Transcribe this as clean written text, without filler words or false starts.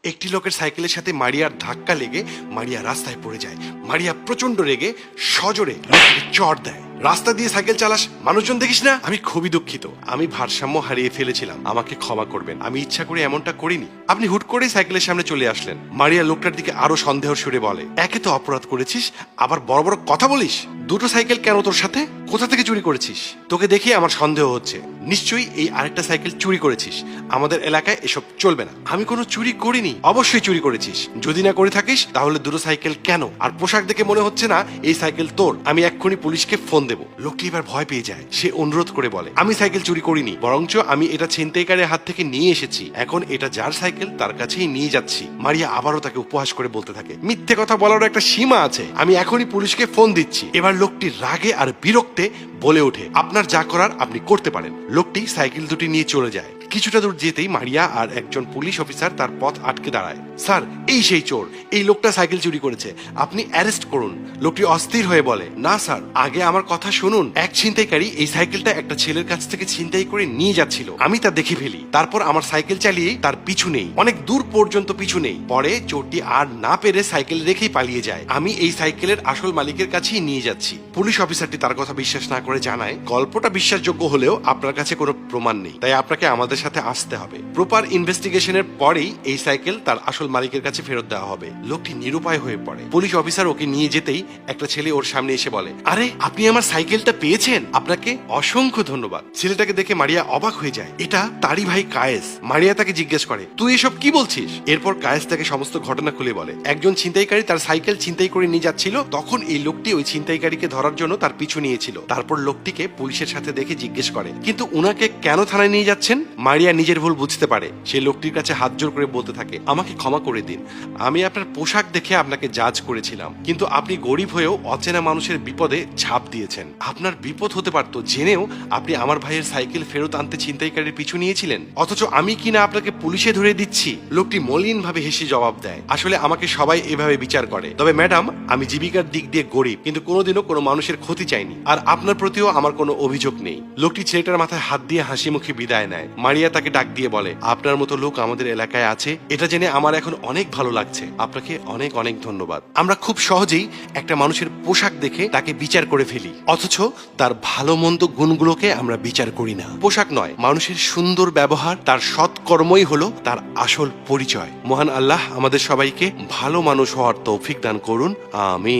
একটি লোকের সাইকেলের সাথে মারিয়ার ধাক্কা লেগে মারিয়া রাস্তায় পড়ে যায়। মারিয়া প্রচন্ড রেগে সজোরে লোকটিকে চড় দেয়। রাস্তা দিয়ে সাইকেল চালাস, মানুষজন দেখিস না? আমি খুবই দুঃখিত, আমি ভারসাম্য হারিয়ে ফেলেছিলাম, আমাকে ক্ষমা করবেন, আমি ইচ্ছা করে এমনটা করিনি। আপনি হুট করে সাইকেলের সামনে চলে আসলেন। মারিয়া লোকটার দিকে আরো সন্দেহ সুরে বলে, একে তো অপরাধ করেছিস, আবার বড় বড় কথা বলিস। দুটো সাইকেল কেন তোর সাথে? কোথা থেকে চুরি করেছিস? তোকে দেখে আমার সন্দেহ হচ্ছে, নিশ্চয়ই এই আরেকটা সাইকেল চুরি করেছিস। আমাদের এলাকায় এসব চলবে না। আমি কোনো চুরি করিনি। অবশ্যই চুরি করেছিস, যদি না করে থাকিস তাহলে দুটো সাইকেল কেন? আর পোশাক দেখে মনে হচ্ছে না এই সাইকেল তোর। আমি এক্ষুনি পুলিশকে ফোন দেবো। লোকটি এবার ভয় পেয়ে যায়। সে অনুরোধ করে বলে, আমি সাইকেল চুরি করিনি, বরঞ্চ আমি এটা ছিনতাইকারীর হাত থেকে নিয়ে এসেছি। এখন এটা যার সাইকেল তার কাছেই নিয়ে যাচ্ছি। মারিয়া আবারও তাকে উপহাস করে বলতে থাকে, মিথ্যে কথা বলার একটা সীমা আছে, আমি এখনই পুলিশকে ফোন দিচ্ছি। এবার লোকটি রাগে আর বিরক্তে বলে ওঠে, আপনার যা করার আপনি করতে পারেন। লোকটি সাইকেল দুটি নিয়ে চলে যায়। কিছুটা দূর যেতেই মারিয়া আর একজন পুলিশ অফিসার তার পথ আটকে দাঁড়ায়। স্যার, এই সেই চোর, এই লোকটা সাইকেল চুরি করেছে, আপনি অ্যারেস্ট করুন। লোকটি অস্থির হয়ে বলে, না স্যার, আগে আমার কথা শুনুন। এক ছিনতাইকারী এই সাইকেলটা একটা ছেলের কাছ থেকে ছিনতাই করে নিয়ে যাচ্ছিল, আমি তা দেখে ফেলি। তারপর আমার সাইকেল চালিয়ে তার পিছু নেই, অনেক দূর পর্যন্ত পিছু নেই। পরে চোরটি আর না পেরে সাইকেল রেখেই পালিয়ে যায়। আমি এই সাইকেলের আসল মালিকের কাছেই নিয়ে যাচ্ছি। পুলিশ অফিসারটি তার কথা বিশ্বাস না করে জানায়, গল্পটা বিশ্বাসযোগ্য হলেও আপনার কাছে কোনো প্রমাণ নেই, তাই আপনাকে আমাদের সাথে আসতে হবে। প্রপার ইনভেস্টিগেশনের পরেই এই সাইকেল তার আসল মালিকের কাছে ফেরত দেওয়া হবে। লোকটি নিরুপায় হয়ে পড়ে। পুলিশ অফিসার ওকে নিয়ে যেতেই একটা ছেলে ওর সামনে এসে বলে, আরে আপনি আমার সাইকেলটা পেয়েছেন, আপনাকে অসংখ্য ধন্যবাদ। ছেলেটাকে দেখে মারিয়া অবাক হয়ে যায়, এটা তারই ভাই কায়েস। মারিয়া তাকে জিজ্ঞেস করে, তুই এসব কি বলছিস? এরপর কায়েস তাকে সমস্ত ঘটনা খুলে বলে, একজন ছিনতাইকারী তার সাইকেল ছিনতাই করে নিয়ে যাচ্ছিল, তখন এই লোকটি ওই ছিনতাইকারীকে ধরার জন্য তার পিছু নিয়েছিল। তারপর লোকটিকে পুলিশের সাথে দেখে জিজ্ঞেস করে, কিন্তু উনাকে কেন থানায় নিয়ে যাচ্ছেন? মারিয়া নিজের ভুল বুঝতে পারে। সে লোকটির কাছে হাত জোর করে বলতে থাকে, আমাকে ক্ষমা করে দিন, আমি আপনার পোশাক দেখে আপনাকে জাজ করেছিলাম, কিন্তু আপনি গরিব হয়েও অচেনা মানুষের বিপদে ঝাঁপ দিয়েছেন। আপনার বিপদ হতে পারত জেনেও আপনি আমার ভাইয়ের সাইকেল ফেরত আনতে ছিনতাইকারীর পিছু নিয়েছিলেন, অথচ আমি কিনা আপনাকে পুলিশে ধরে দিচ্ছি। লোকটি মলিন ভাবে হেসে জবাব দেয়, আসলে আমাকে সবাই এভাবে বিচার করে, তবে ম্যাডাম, আমি জীবিকার দিক দিয়ে গরিব, কিন্তু কোনোদিনও কোনো মানুষের ক্ষতি চাইনি, আর আপনার প্রতিও আমার কোনো অভিযোগ নেই। লোকটি ছেলেটার মাথায় হাত দিয়ে হাসি মুখে বিদায় নেয়। মারিয়া তাকে ডাক দিয়ে বলে, আপনার মতো লোক আমাদের এলাকায় আছে, এটা জেনে আমার এখন অনেক ভালো লাগছে, আপনাকে অনেক অনেক ধন্যবাদ। আমরা খুব সহজেই একটা মানুষের পোশাক দেখে তাকে বিচার করে ফেলি, অথচ তার ভালো মন্দ গুণগুলোকে আমরা বিচার করি না। পোশাক নয়, মানুষের সুন্দর ব্যবহার, তার সৎকর্মই হলো তার আসল পরিচয়। মহান আল্লাহ আমাদের সবাইকে ভালো মানুষ হওয়ার তৌফিক দান করুন, আমিন।